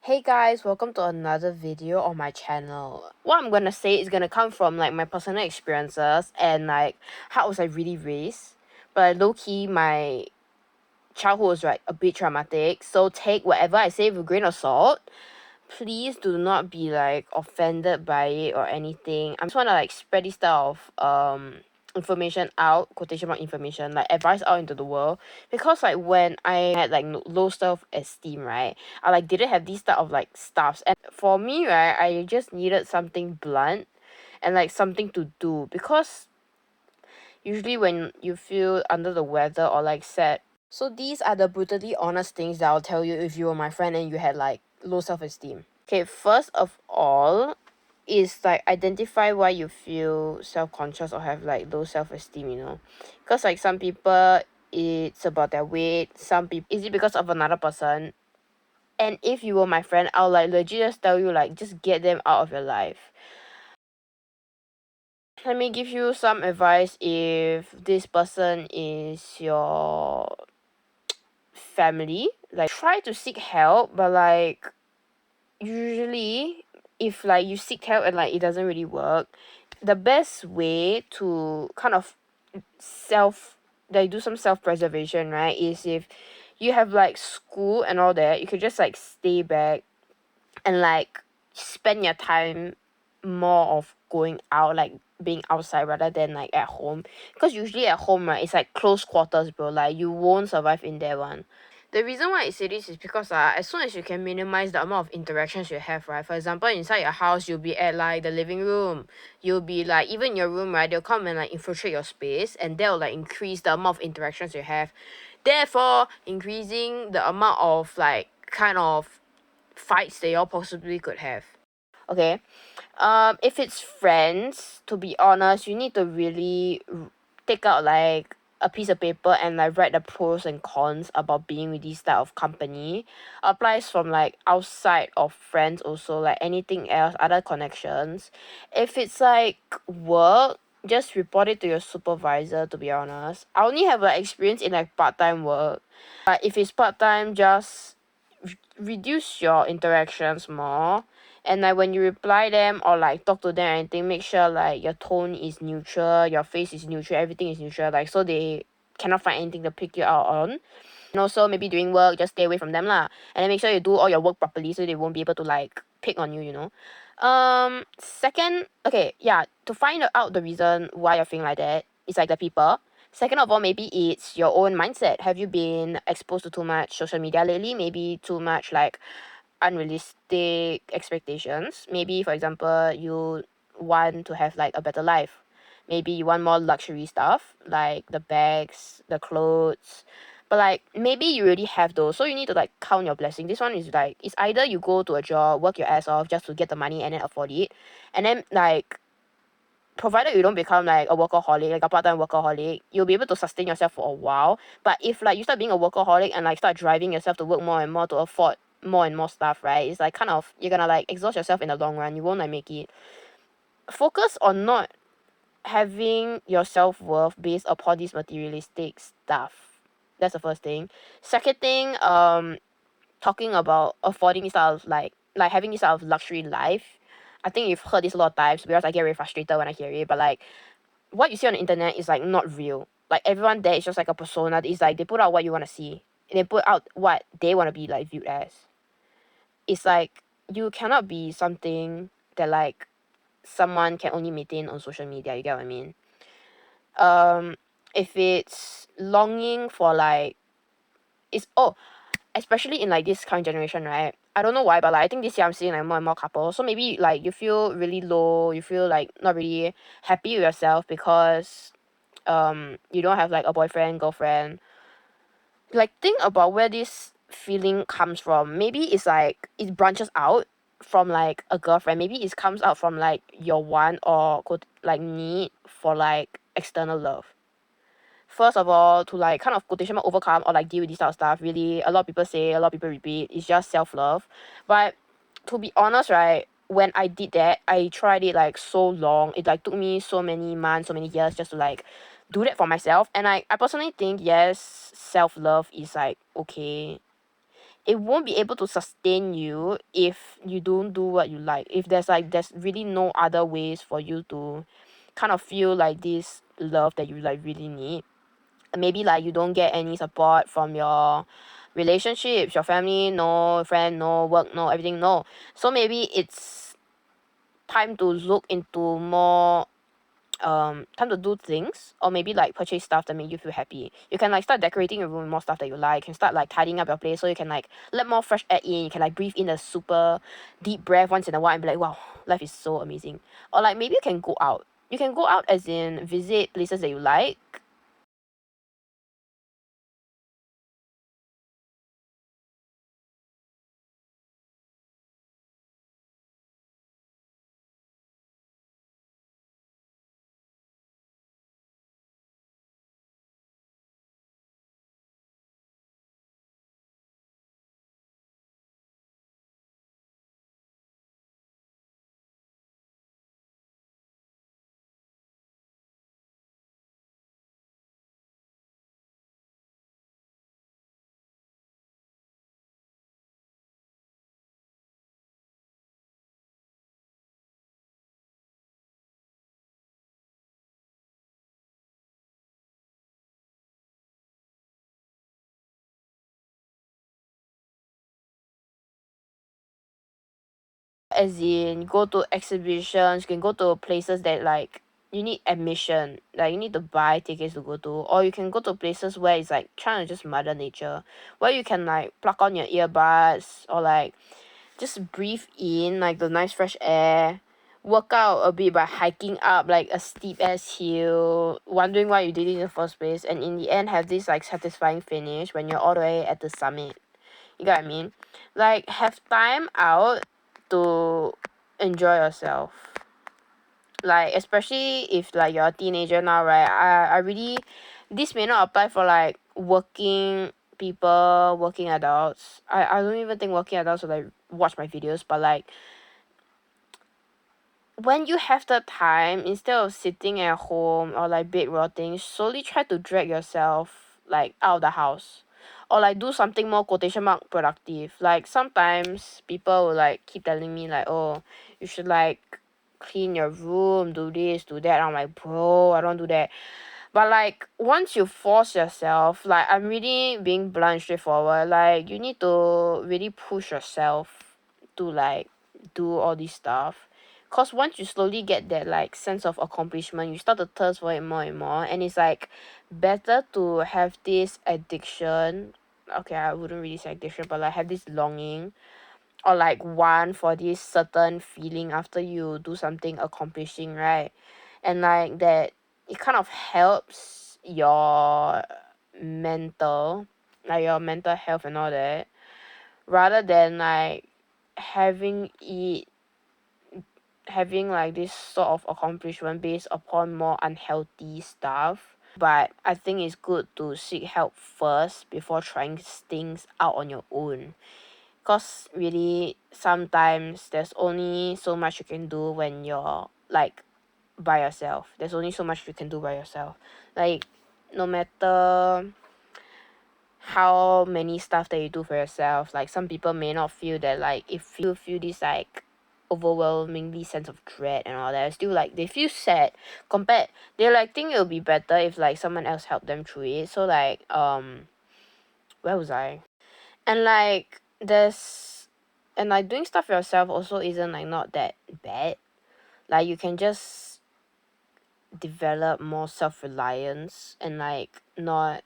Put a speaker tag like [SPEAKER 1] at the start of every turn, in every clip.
[SPEAKER 1] Hey guys, welcome to another video on my channel. What I'm gonna say is gonna come from like my personal experiences and like how was I really raised. But low-key, my childhood was like a bit traumatic, so take whatever I say with a grain of salt. Please do not be like offended by it or anything. I just wanna like spread this type of information out, quotation mark information, like advice out into the world. Because like when I had like low self-esteem, right, I like didn't have these type of like stuffs. And for me, right, I just needed something blunt and like something to do, because usually when you feel under the weather or like sad. So these are the brutally honest things that I'll tell you if you were my friend and you had like low self-esteem. Okay, first of all is like identify why you feel self-conscious or have like low self-esteem, because like some people it's about their weight, some people is it because of another person. And if you were my friend, I'll like legit just tell you like just get them out of your life. Let me give you some advice. If this person is your family, like try to seek help, but like usually if like you seek help and like it doesn't really work, the best way to kind of self like do some self-preservation, right, is if you have like school and all that, you could just like stay back and like spend your time more of going out, like being outside rather than like at home. Because usually at home, right, it's like close quarters, bro, like you won't survive in there one. The reason why I say this is because as soon as you can minimize the amount of interactions you have, right? For example, inside your house, you'll be at like the living room. You'll be like even in your room, right? They'll come and like infiltrate your space, and they'll like increase the amount of interactions you have. Therefore, increasing the amount of like kind of fights that y'all possibly could have. Okay. If it's friends, to be honest, you need to really take out like a piece of paper and like write the pros and cons about being with this type of company. Applies from like outside of friends also, like anything else, other connections. If it's like work, just report it to your supervisor, to be honest. I only have like experience in like part-time work. But if it's part-time, just reduce your interactions more. And like when you reply them or like talk to them or anything, make sure like your tone is neutral, your face is neutral, everything is neutral, like so they cannot find anything to pick you out on. And also maybe during work, just stay away from them lah. And then make sure you do all your work properly so they won't be able to like pick on you. Second, okay, yeah, to find out the reason why you're feeling like that, it's like the people. Second of all, maybe it's your own mindset. Have you been exposed to too much social media lately? Maybe too much like unrealistic expectations. Maybe for example, you want to have like a better life. Maybe you want more luxury stuff like the bags, the clothes. But like maybe you already have those, so you need to like count your blessing. This one is like it's either you go to a job, work your ass off just to get the money and then afford it, and then like provided you don't become like a workaholic, like a part-time workaholic, you'll be able to sustain yourself for a while. But if like you start being a workaholic and like start driving yourself to work more and more to afford more and more stuff, right, it's like kind of you're gonna like exhaust yourself in the long run. You won't like make it. Focus on not having your self-worth based upon these materialistic stuff. That's the first thing. Second thing, talking about affording this type of like having this type of luxury life. I think you've heard this a lot of times because I get very frustrated when I hear it. But like what you see on the internet is like not real. Like everyone there is just like a persona. It's like they put out what you want to see. And they put out what they want to be like viewed as. It's like you cannot be something that like someone can only maintain on social media. You get what I mean? Um, if it's longing for like it's especially in like this current generation, right? I don't know why, but like I think this year I'm seeing like more and more couples. So maybe like you feel really low, you feel like not really happy with yourself because you don't have like a boyfriend, girlfriend. Like think about where this feeling comes from. Maybe it's like it branches out from like a girlfriend. Maybe it comes out from like your want or like need for like external love. First of all, to like kind of quotation mark overcome or like deal with this type of stuff, really a lot of people say, a lot of people repeat, it's just self-love. But to be honest, right, when I did that, I tried it like so long. It like took me so many months, so many years just to like do that for myself. And I personally think yes, self-love is like okay. it won't be able to sustain you if you don't do what you like. If there's really no other ways for you to kind of feel like this love that you like really need. Maybe like you don't get any support from your relationships, your family, no friend, no work, no everything, no. So maybe it's time to look into more time to do things, or maybe like purchase stuff that make you feel happy. You can like start decorating your room with more stuff that you like. You can start like tidying up your place so you can like let more fresh air in. You can like breathe in a super deep breath once in a while and be like, wow, life is so amazing. Or like maybe you can go out. You can go out as in visit places that you like. As in go to exhibitions, you can go to places that like you need admission, like you need to buy tickets to go to, or you can go to places where it's like trying to just mother nature, where you can like plug on your earbuds or like just breathe in like the nice fresh air, work out a bit by hiking up like a steep ass hill, wondering why you did it in the first place, and in the end have this like satisfying finish when you're all the way at the summit. You get what I mean? Like have time out to enjoy yourself. Like especially if like you're a teenager now, right? I really, this may not apply for like working people, working adults. I don't even think working adults will like watch my videos, but like when you have the time, instead of sitting at home or like bed rotting, slowly try to drag yourself like out of the house, or like do something more quotation mark productive. Like sometimes people will like keep telling me like, oh, you should like clean your room, do this, do that. I'm like, bro, I don't do that. But like once you force yourself, like I'm really being blunt, straightforward, like you need to really push yourself to like do all this stuff. Cause once you slowly get that like sense of accomplishment, you start to thirst for it more and more, and it's like better to have this addiction. Okay, I wouldn't really say addiction, but like have this longing or like want for this certain feeling after you do something accomplishing, right? And like that, it kind of helps your mental, like your mental health and all that, rather than like having it having like this sort of accomplishment based upon more unhealthy stuff. But I think it's good to seek help first before trying things out on your own. Cause really sometimes there's only so much you can do when you're like by yourself. There's only so much you can do by yourself. Like no matter how many stuff that you do for yourself, like some people may not feel that, like if you feel this like overwhelmingly sense of dread and all that, still like they feel sad compared, they like think it'll be better if like someone else helped them through it. So like where was I? And like there's and like doing stuff for yourself also isn't like not that bad. Like you can just develop more self-reliance and like not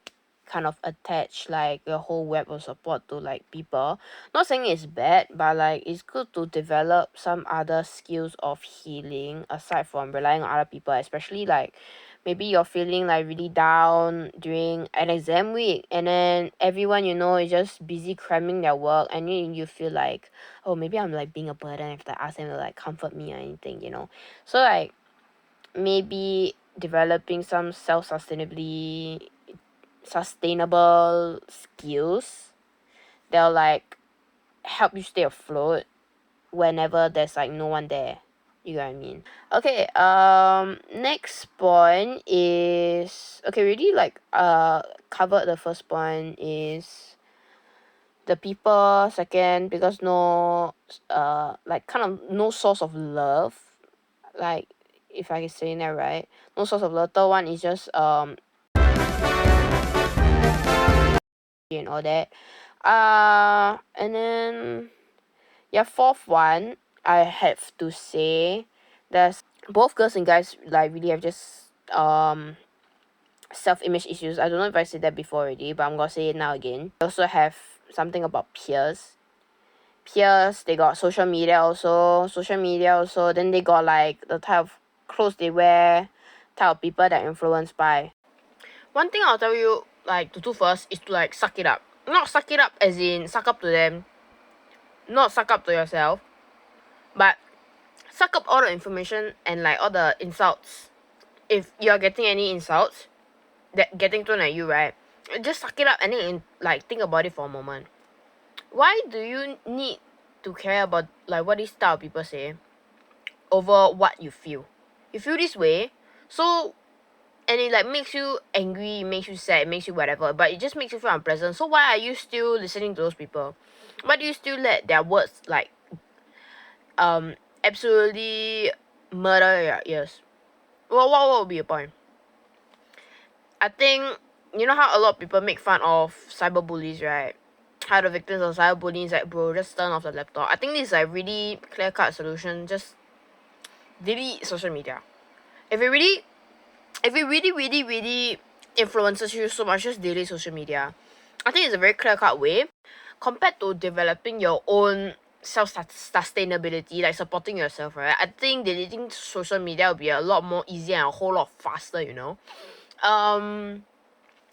[SPEAKER 1] kind of attach like your whole web of support to like people. Not saying it's bad, but like it's good to develop some other skills of healing aside from relying on other people, especially like maybe you're feeling like really down during an exam week, and then everyone you know is just busy cramming their work, and you feel like, oh, maybe I'm like being a burden if I ask them to like comfort me or anything. So like maybe developing some sustainable skills that'll like help you stay afloat whenever there's like no one there. You know what I mean? Okay, next point is, okay, really like covered the first point is the people. Second, because no like kind of no source of love, like if I can say that right, no source of love. Third one is just and all that. And then yeah, fourth one, I have to say there's both girls and guys like really have just self-image issues. I don't know if I said that before already, but I'm gonna say it now again. They also have something about peers. They got social media also. Then they got like the type of clothes they wear, type of people that influenced by. One thing I'll tell you like to do first is to like suck it up. Not suck it up as in suck up to them, not suck up to yourself, but suck up all the information and like all the insults. If you're getting any insults that getting thrown at you, right, just suck it up and then like think about it for a moment. Why do you need to care about like what these type of people say over what you feel? You feel this way, so and it like makes you angry, makes you sad, makes you whatever, but it just makes you feel unpleasant. So why are you still listening to those people? Why do you still let their words like absolutely murder your ears? Well, what would be your point? I think you know how a lot of people make fun of cyberbullies, right? How the victims of cyberbullying is like, bro, just turn off the laptop. I think this is like really clear cut solution. Just delete social media. If it really influences you so much, just delete social media. I think it's a very clear cut way compared to developing your own self-sustainability, like supporting yourself, right? I think deleting social media will be a lot more easier and a whole lot faster, you know.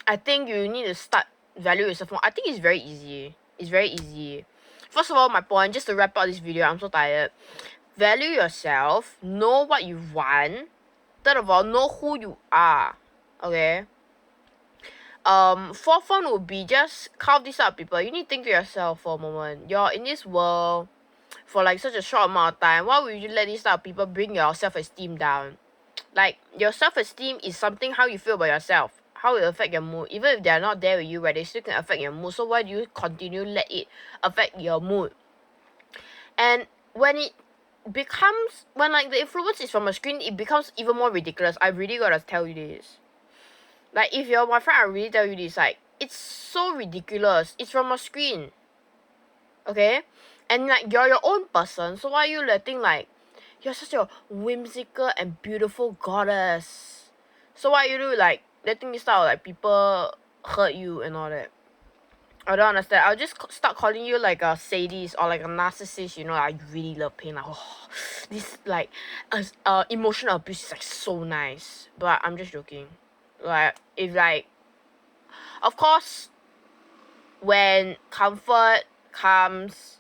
[SPEAKER 1] I think you need to start value yourself more. I think it's very easy. It's very easy. First of all, my point, just to wrap up this video, I'm so tired. Value yourself. Know what you want. Third of all, know who you are. Okay? Fourth one would be just carve this up, people. You need to think to yourself for a moment. You're in this world for like such a short amount of time. Why would you let these type of people bring your self-esteem down? Like, your self-esteem is something how you feel about yourself, how it affect your mood. Even if they're not there with you, right, they still can affect your mood. So why do you continue let it affect your mood? And when it becomes, when like the influence is from a screen, it becomes even more ridiculous. I really gotta tell you this. Like, if you're my friend, I really tell you this, like, it's so ridiculous. It's from a screen. Okay? And like, you're your own person, so why are you letting like, you're such a whimsical and beautiful goddess, so why you do like letting this type of like people hurt you and all that? I don't understand. I'll just start calling you like a sadist or like a narcissist, you know. I really love pain, like, oh, this like emotional abuse is like so nice, but I'm just joking. Like, if like, of course, when comfort comes,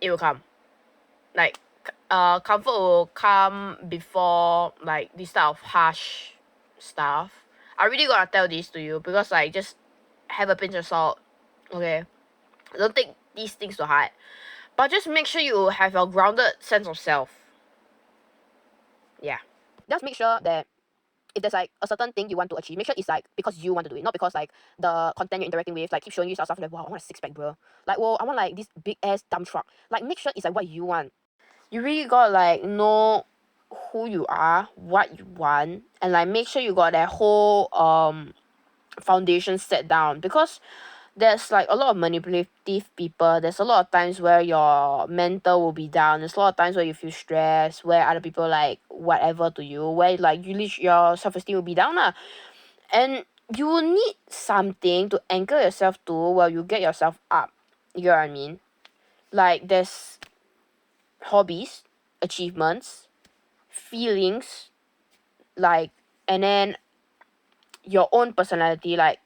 [SPEAKER 1] it will come. Like, comfort will come before like this type of harsh stuff. I really gotta tell this to you because like, just have a pinch of salt, okay? Don't take these things to heart, but just make sure you have a grounded sense of self. Yeah, just make sure that if there's like a certain thing you want to achieve, make sure it's like because you want to do it, not because like the content you're interacting with like keep showing you stuff like, wow, I want a six-pack, bro. Like, well, I want like this big ass dump truck. Like, make sure it's like what you want. You really got like know who you are, what you want, and like make sure you got that whole foundation set down, because there's like a lot of manipulative people. There's a lot of times where your mental will be down. There's a lot of times where you feel stressed, where other people like whatever to you, where like you reach your self-esteem will be down lah. And you will need something to anchor yourself to while you get yourself up. You know what I mean? Like, there's hobbies, achievements, feelings, like, and then your own personality. Like,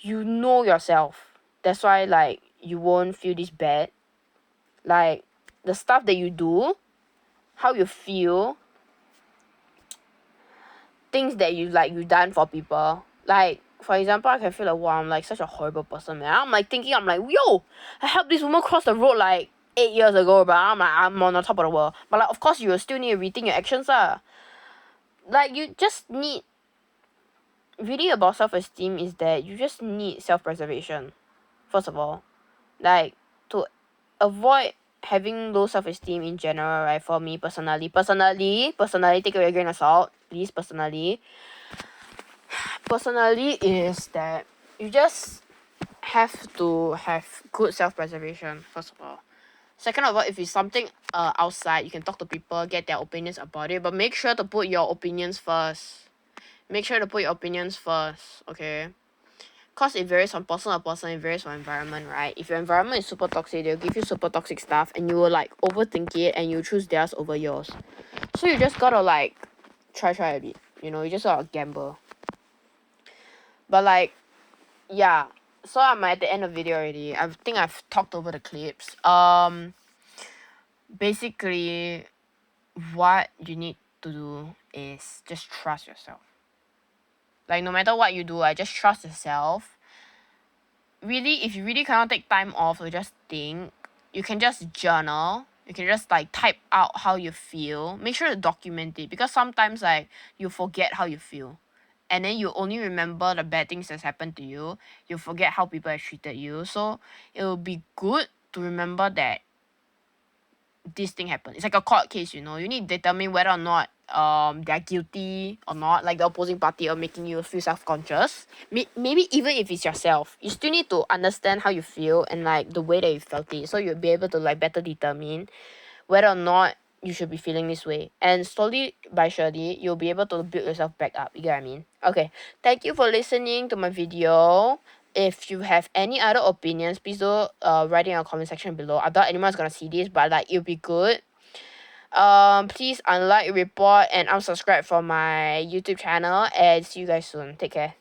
[SPEAKER 1] you know yourself, that's why like you won't feel this bad. Like, the stuff that you do, how you feel, things that you like you done for people. Like, for example, I can feel like, wow, I'm like such a horrible person, man. I'm like thinking, I'm like, yo, I helped this woman cross the road like 8 years ago, but I'm like, I'm on the top of the world. But like, of course, you will still need to rethink your actions lah. Like, you just need really about self-esteem is that you just need self-preservation, first of all. Like, to avoid having low self-esteem in general, right, for me personally, take it with a grain of salt, please, personally is that you just have to have good self-preservation, first of all. Second of all, if it's something outside, you can talk to people, get their opinions about it, but make sure to put your opinions first. Okay? Cause it varies from person to person, it varies from environment, right? If your environment is super toxic, they'll give you super toxic stuff and you will like overthink it and you choose theirs over yours. So you just gotta like try a bit. You know, you just gotta gamble. But like, yeah. So I'm at the end of the video already. I think I've talked over the clips. Basically, what you need to do is just trust yourself. Like, no matter what you do, I just trust yourself. Really, if you really cannot take time off to just think, you can just journal. You can just like type out how you feel. Make sure to document it, because sometimes like you forget how you feel. And then you only remember the bad things that's happened to you. You forget how people have treated you. So it will be good to remember that this thing happened. It's like a court case, you know. You need to determine whether or not they're guilty or not, like the opposing party, or making you feel self-conscious. Maybe even if it's yourself, you still need to understand how you feel and like the way that you felt it, so you'll be able to like better determine whether or not you should be feeling this way. And slowly by surely, you'll be able to build yourself back up. You get what I mean? Okay. Thank you for listening to my video. If you have any other opinions, please do write in our comment section below. I doubt anyone's gonna see this, but like it'll be good. Please unlike, report, and unsubscribe from my YouTube channel, and see you guys soon. Take care.